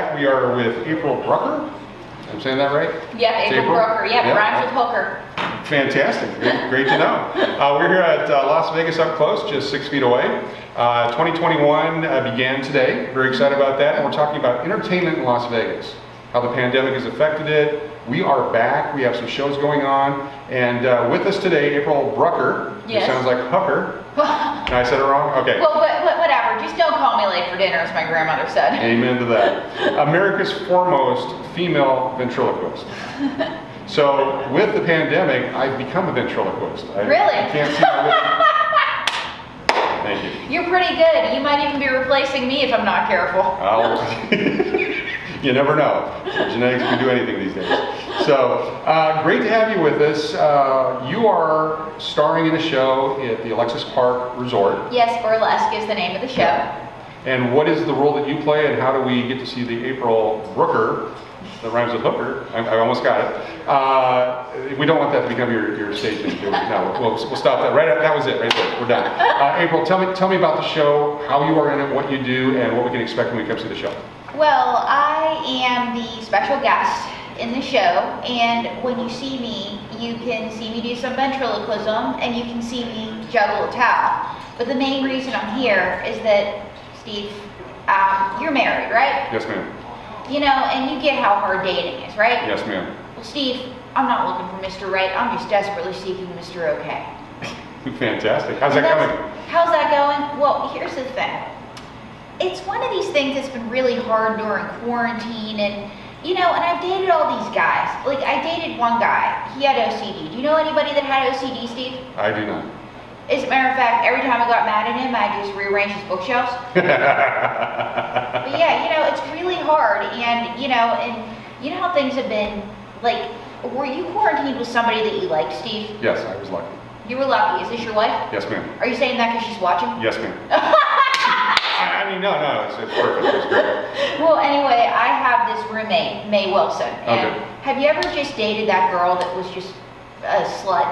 back. We are with April Brucker. I'm saying that right? Yep, April Brucker. Yep, rhymes with hooker. Fantastic. Great to know. We're here at Las Vegas up close, just 6 feet away. 2021 began today. Very excited about that. And we're talking about entertainment in Las Vegas, how the pandemic has affected it. We are back. We have some shows going on. And with us today, April Brucker. Yes. It sounds like hooker. I said it wrong? Okay. Well, whatever. Just don't call me late for dinner, as my grandmother said. Amen to that. America's foremost female ventriloquist. So with the pandemic, I've become a ventriloquist. Really? I can't see my lips. Thank you. You're pretty good. You might even be replacing me if I'm not careful. You never know. Genetics can do anything these days. So great to have you with us. You are starring in a show at the Alexis Park Resort. Yes, Burlesque is the name of the show. And what is the role that you play, and how do we get to see the April Brucker that rhymes with hooker? I almost got it. We don't want that to become your stage name. No, we'll stop that. Right, that was it. Right there. We're done. April, tell me about the show, how you are in it, what you do, and what we can expect when we come see the show. Well, I am the special guest in the show, and when you see me, you can see me do some ventriloquism, and you can see me juggle a towel. But the main reason I'm here is that, Steve, you're married, right? Yes, ma'am. You know, and you get how hard dating is, right? Yes, ma'am. Well, Steve, I'm not looking for Mr. Right, I'm just desperately seeking Mr. Okay. Fantastic. How's that coming? How's that going? Well, here's the thing. It's one of these things that's been really hard during quarantine, and you know, and I've dated all these guys. Like, I dated one guy, he had OCD. Do you know anybody that had OCD, Steve? I do not. As a matter of fact, every time I got mad at him, I just rearranged his bookshelves. But yeah, you know, it's really hard, and you know how things have been, like, were you quarantined with somebody that you liked, Steve? Yes, I was lucky. You were lucky. Is this your wife? Yes, ma'am. Are you saying that because she's watching? Yes, ma'am. I mean, no, it's perfect. It's great. Well, anyway, I have this roommate, Mae Wilson. And okay. Have you ever just dated that girl that was just a slut?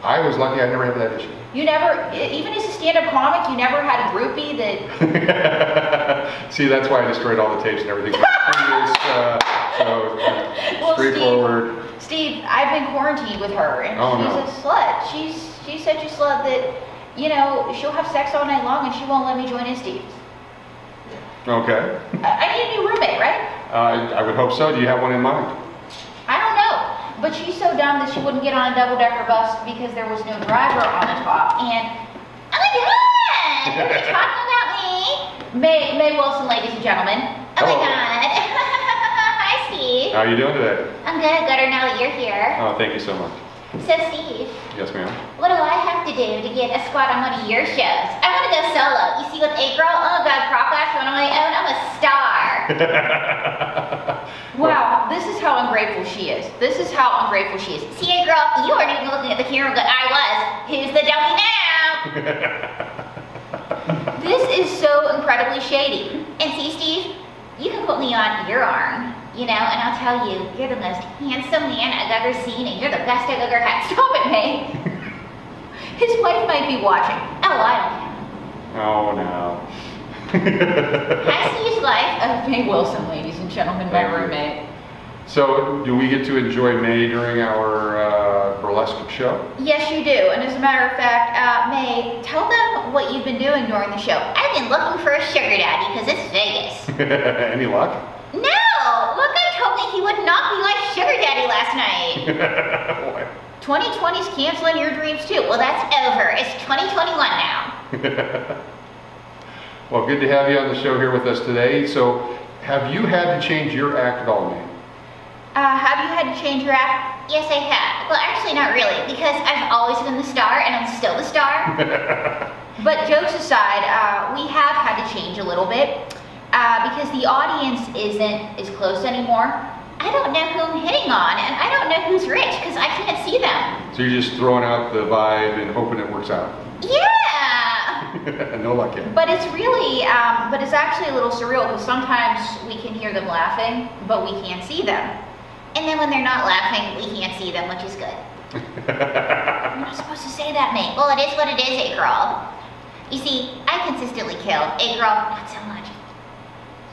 I was lucky. I never had that issue. You never, even as a stand-up comic, you never had a groupie that... See, that's why I destroyed all the tapes and everything. So straightforward. Steve, I've been quarantined with her, and she's a slut. She's such a slut that, you know, she'll have sex all night long and she won't let me join in, Steve. Okay. I need a new roommate, right? I would hope so. Do you have one in mind? I don't know. But she's so dumb that she wouldn't get on a double-decker bus because there was no driver on the top. And, oh my God! Are you talking about me? Mae Wilson, ladies and gentlemen. Oh my God. Hi, Steve. How are you doing today? I'm good. Better now that you're here. Oh, thank you so much. So, Steve. Yes, ma'am. What do I have to do to get a spot on one of your shows? I want to go solo. You see with April? Oh God, prop action on my own. I'm a star. Wow, this is how ungrateful she is. This is how ungrateful she is. See, April, you weren't even looking at the camera, but I was. Who's the dummy now? This is so incredibly shady. And see, Steve, you can put me on your arm. You know, and I'll tell you, you're the most handsome man I've ever seen, and you're the best I've ever had. Stop it, Mae. His wife might be watching. Oh, I don't care. Oh, no. Hi, Steve's wife. Mae Wilson, ladies and gentlemen, my roommate. So, do we get to enjoy Mae during our burlesque show? Yes, you do. And as a matter of fact, Mae, tell them what you've been doing during the show. I've been looking for a sugar daddy because it's Vegas. Any luck? No! Look, I told me he would not be my sugar daddy last night. What? 2020's canceling your dreams too. Well, that's over. It's 2021 now. Well, good to have you on the show here with us today. So, have you had to change your act at all, Mae? Have you had to change your act? Yes, I have. Well, actually not really, because I've always been the star and I'm still the star. But jokes aside, we have had to change a little bit. Because the audience isn't as close anymore. I don't know who I'm hitting on, and I don't know who's rich, because I can't see them. So you're just throwing out the vibe and hoping it works out? Yeah! No luck yet. But it's really, but it's actually a little surreal, because sometimes we can hear them laughing, but we can't see them. And then when they're not laughing, we can't see them, which is good. You're not supposed to say that, mate. Well, it is what it is, A-Girl. You see, I consistently kill. A-Girl, not so much.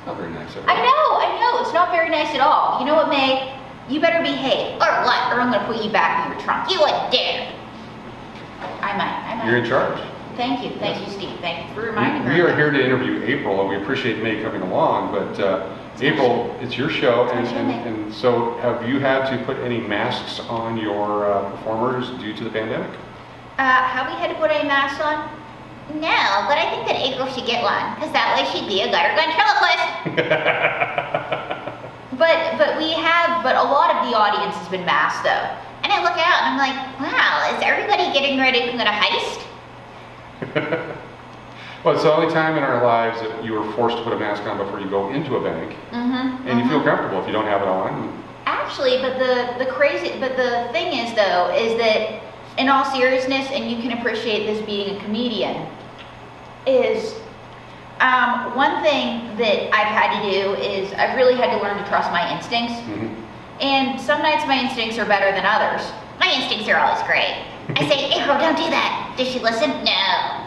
Not very nice. I know, it's not very nice at all. You know what, May? You better behave, or what? Or I'm gonna put you back in your trunk. You wouldn't dare. I might. You're in charge. Thank you, Steve. Thank you for reminding me. We are here to interview April, and we appreciate May coming along, but April, it's your show, and so have you had to put any masks on your performers due to the pandemic? Have we had to put any masks on? No, but I think that April should get one, because that way she'd be a gutter ventriloquist. But a lot of the audience has been masked though. And I look out and I'm like, wow, is everybody getting ready to commit a heist? Well, it's the only time in our lives that you are forced to put a mask on before you go into a bank, and you feel comfortable if you don't have it on. Actually, but the thing is though, is that in all seriousness, and you can appreciate this being a comedian, is one thing that I've had to do is I've really had to learn to trust my instincts. And some nights my instincts are better than others. My instincts are always great. I say, April, don't do that. Does she listen? No.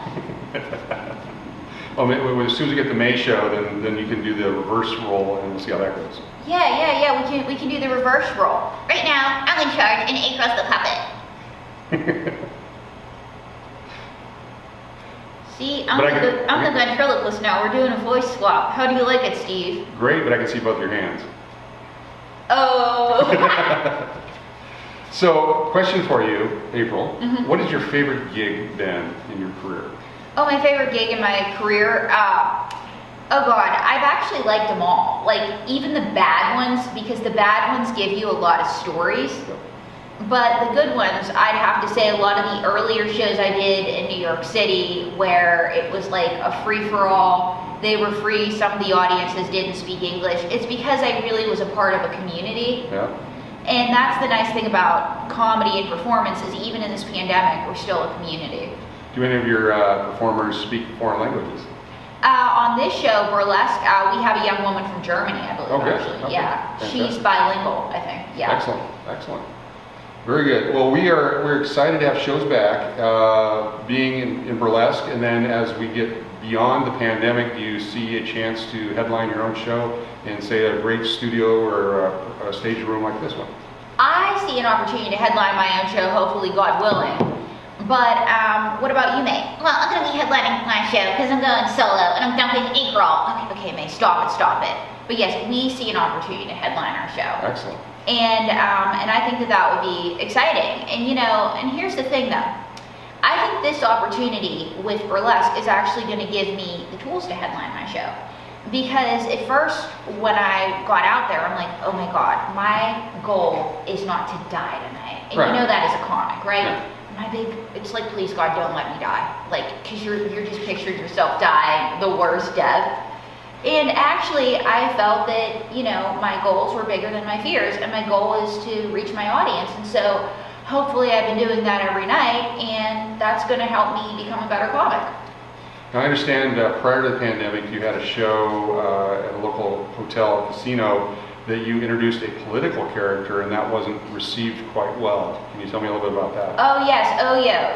Well, as soon as we get the May show, then you can do the reverse roll and we'll see how that goes. Yeah. We can do the reverse roll. Right now, I'm in charge and April's the puppet. See, I'm the ventriloquist now. We're doing a voice swap. How do you like it, Steve? Great, but I can see both your hands. Oh. So, question for you, April. What is your favorite gig been in your career? Oh, my favorite gig in my career? Oh God, I've actually liked them all. Like, even the bad ones, because the bad ones give you a lot of stories. But the good ones, I'd have to say a lot of the earlier shows I did in New York City where it was like a free-for-all, they were free, some of the audiences didn't speak English. It's because I really was a part of a community. Yeah. And that's the nice thing about comedy and performance is even in this pandemic, we're still a community. Do any of your performers speak foreign languages? On this show, Burlesque, we have a young woman from Germany, I believe, actually. Okay. Yeah, Fantastic. She's bilingual, I think. Yeah. Excellent. Very good. Well, we're excited to have shows back, being in Burlesque, and then as we get beyond the pandemic, do you see a chance to headline your own show in, say, a great studio or a stage room like this one? I see an opportunity to headline my own show, hopefully, God willing. But what about you, May? Well, I'm going to be headlining my show because I'm going solo and I'm dumping April. Okay, May, stop it. But yes, we see an opportunity to headline our show. Excellent. And I think that would be exciting. And and here's the thing though. I think this opportunity with Burlesque is actually going to give me the tools to headline my show. Because at first, when I got out there, I'm like, oh my God, my goal is not to die tonight. And you know that as a comic, right? Yeah. It's like, please God, don't let me die. Like, cause you're just picturing yourself dying the worst death. And actually, I felt that, my goals were bigger than my fears, and my goal is to reach my audience. And so, hopefully, I've been doing that every night, and that's going to help me become a better comic. Now, I understand prior to the pandemic, you had a show at a local hotel casino that you introduced a political character, and that wasn't received quite well. Can you tell me a little bit about that? Oh, yes.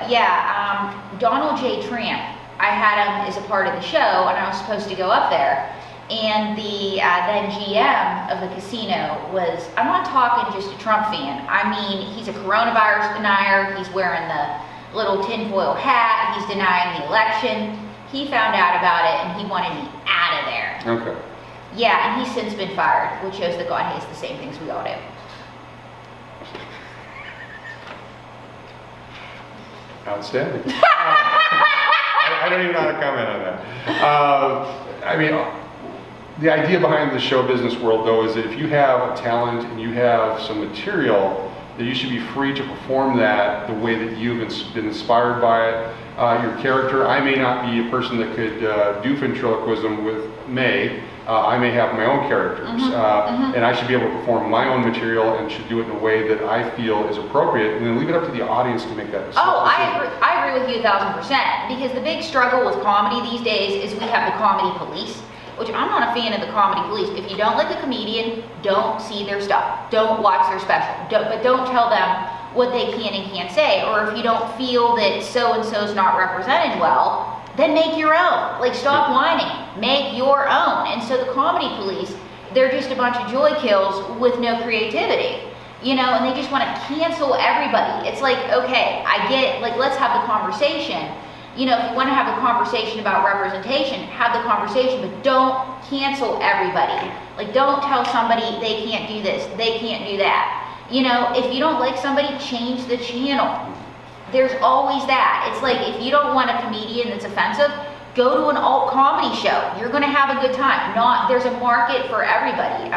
Yeah. Donald J. Trump. I had him as a part of the show, and I was supposed to go up there. And the then GM of the casino was, I'm not talking just a Trump fan. I mean, he's a coronavirus denier. He's wearing the little tinfoil hat. He's denying the election. He found out about it, and he wanted me out of there. Okay. Yeah, and he's since been fired, which shows that God hates the same things we all do. Outstanding. I don't even know how to comment on that. I mean, the idea behind the show business world, though, is that if you have a talent and you have some material, that you should be free to perform that the way that you've been inspired by it. Your character, I may not be a person that could do ventriloquism with May. I may have my own characters, and I should be able to perform my own material and should do it in a way that I feel is appropriate, and then leave it up to the audience to make that decision. Oh, I agree with you 1,000%, because the big struggle with comedy these days is we have the comedy police, which I'm not a fan of the comedy police. If you don't like a comedian, don't see their stuff. Don't watch their special. But don't tell them what they can and can't say. Or if you don't feel that so-and-so's not represented well, then make your own. Like, stop whining, make your own. And so the comedy police, they're just a bunch of joy kills with no creativity, you know, and they just want to cancel everybody. It's like, okay, I get, like, let's have the conversation. You know, if you want to have a conversation about representation, have the conversation, but don't cancel everybody. Like, don't tell somebody they can't do this, they can't do that. You know, if you don't like somebody, change the channel. There's always that. It's like, if you don't want a comedian that's offensive, go to an alt comedy show. You're going to have a good time. There's a market for everybody.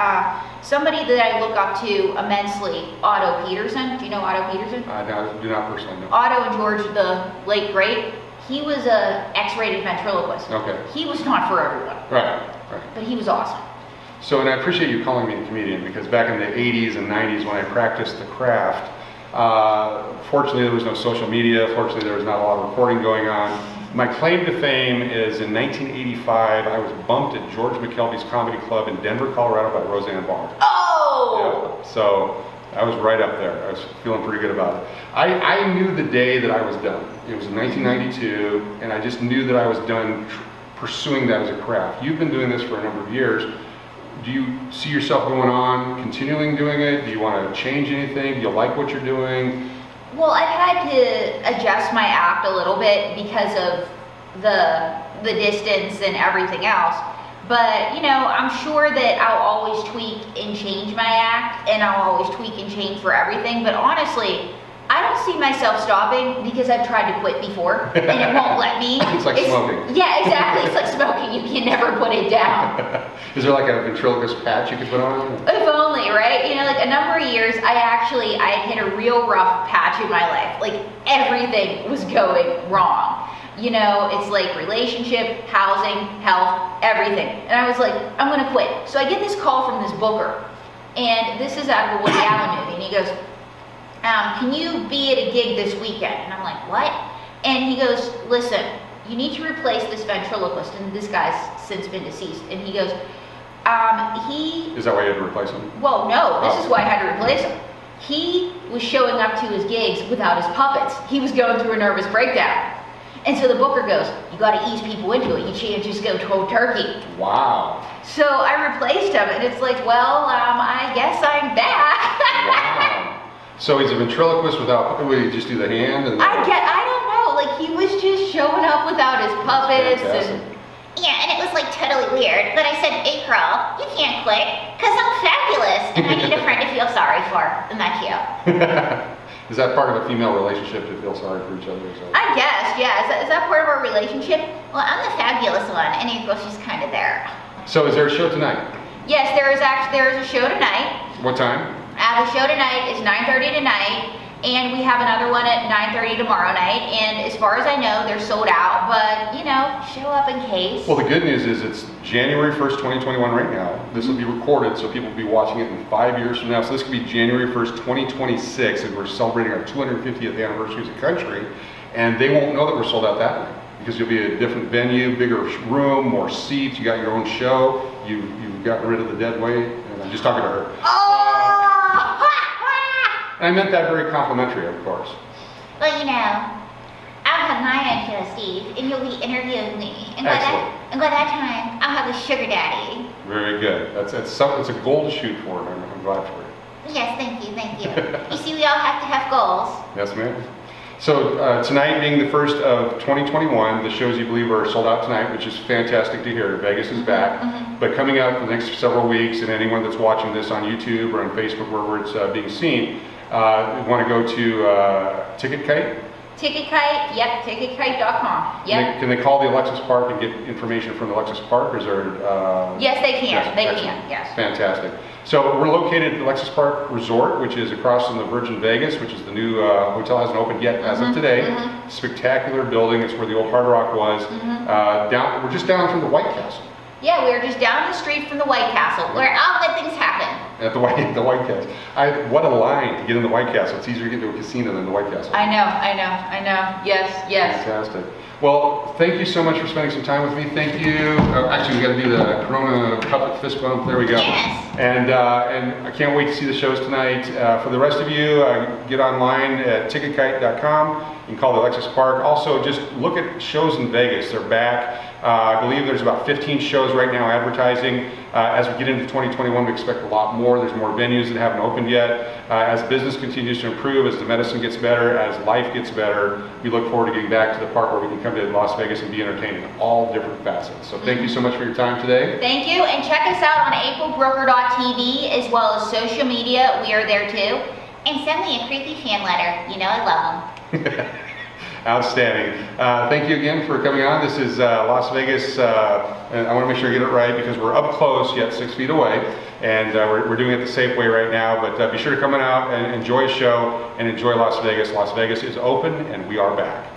Somebody that I look up to immensely, Otto Peterson. Do you know Otto Peterson? No, do not personally know. Otto and George, the late great. He was a X-rated ventriloquist. Okay. He was not for everyone. Right. But he was awesome. So, and I appreciate you calling me a comedian, because back in the 80s and 90s when I practiced the craft, fortunately there was no social media, fortunately there was not a lot of reporting going on. My claim to fame is in 1985, I was bumped at George McKelvey's Comedy Club in Denver, Colorado by Roseanne Barr. Oh! Yeah. So I was right up there. I was feeling pretty good about it. I knew the day that I was done. It was in 1992, and I just knew that I was done pursuing that as a craft. You've been doing this for a number of years. Do you see yourself going on, continuing doing it? Do you want to change anything? Do you like what you're doing? Well, I've had to adjust my act a little bit because of the distance and everything else. But, you know, I'm sure that I'll always tweak and change my act, and I'll always tweak and change for everything. But honestly, I don't see myself stopping, because I've tried to quit before and it won't let me. It's like smoking. Yeah, exactly. It's like smoking. You can never put it down. Is there like a ventriloquist patch you could put on? If only, right? You know, like a number of years, I hit a real rough patch in my life. Like, everything was going wrong. You know, it's like relationship, housing, health, everything. And I was like, I'm gonna quit. So I get this call from this booker, and this is out of a Woody Allen movie, and he goes, can you be at a gig this weekend? And I'm like, what? And he goes, listen, you need to replace this ventriloquist, and this guy's since been deceased. And he goes, Is that why you had to replace him? Well, no, this is why I had to replace him. He was showing up to his gigs without his puppets. He was going through a nervous breakdown. And so the booker goes, you gotta ease people into it. You can't just go cold turkey. Wow. So I replaced him, and it's like, well, I guess I'm back. Wow. So he's a ventriloquist without, would he just do the hand? And I don't know, like, he was just showing up without his puppets. And yeah, and it was like totally weird. But I said, hey girl, you can't quit, because I'm fabulous, and I need a friend to feel sorry for, and that's you. Is that part of a female relationship to feel sorry for each other? I guess, yeah. Is that part of our relationship? Well, I'm the fabulous one, and April, she's kind of there. So is there a show tonight? Yes, there is a show tonight. What time? The show tonight is 9:30 tonight, and we have another one at 9:30 tomorrow night. And as far as I know, they're sold out, but, you know, show up in case. Well, the good news is it's January 1st, 2021 right now. This will be recorded, so people will be watching it in 5 years from now. So this could be January 1st, 2026, and we're celebrating our 250th anniversary as a country. And they won't know that we're sold out that night, because you'll be at a different venue, bigger room, more seats. You got your own show. You've gotten rid of the dead weight. And I'm just talking to her. Oh! And I meant that very complimentary, of course. Well, you know, I'll have my own show, Steve, and you'll be interviewing me. And by that time, I'll have a sugar daddy. Very good. It's a goal to shoot for, and I'm glad for it. Yes, thank you, thank you. You see, we all have to have goals. Yes, ma'am. So tonight being the first of 2021, the shows you believe are sold out tonight, which is fantastic to hear. Vegas is back. Mm-hmm. But coming up for the next several weeks, and anyone that's watching this on YouTube or on Facebook, wherever it's being seen, want to go to TicketKite? TicketKite, yep, ticketkite.com. Yep. Can they call the Alexis Park and get information from the Alexis Park? Or is there, yes, they can. Yes, they excellent. can, yes. Fantastic. So we're located at the Alexis Park Resort, which is across from the Virgin Vegas, which is the new hotel. Hasn't opened yet as of today. Mm-hmm. Spectacular building. It's where the old Hard Rock was. Mm-hmm. We're just down from the White Castle. Yeah, we're just down the street from the White Castle, Where all good things happen. At the White Castle. What a line to get in the White Castle. It's easier to get to a casino than the White Castle. I know. Yes. Fantastic. Well, thank you so much for spending some time with me. Thank you. Actually, we got to do the Corona puppet fist bump. There we go. Yes. And I can't wait to see the shows tonight. For the rest of you, get online at ticketkite.com. You can call the Alexis Park. Also, just look at shows in Vegas. They're back. I believe there's about 15 shows right now advertising. As we get into 2021, we expect a lot more. There's more venues that haven't opened yet. As business continues to improve, as the medicine gets better, as life gets better, we look forward to getting back to the park where we can come to Las Vegas and be entertained in all different facets. So thank you so much for your time today. Thank you, and check us out on aprilbrooker.tv as well as social media. We are there too. And send me a creepy fan letter. You know I love them. Outstanding. Thank you again for coming on. This is Las Vegas, and I want to make sure I get it right because we're up close yet 6 feet away, and we're doing it the safe way right now, but be sure to come out and enjoy a show and enjoy Las Vegas. Las Vegas is open and we are back.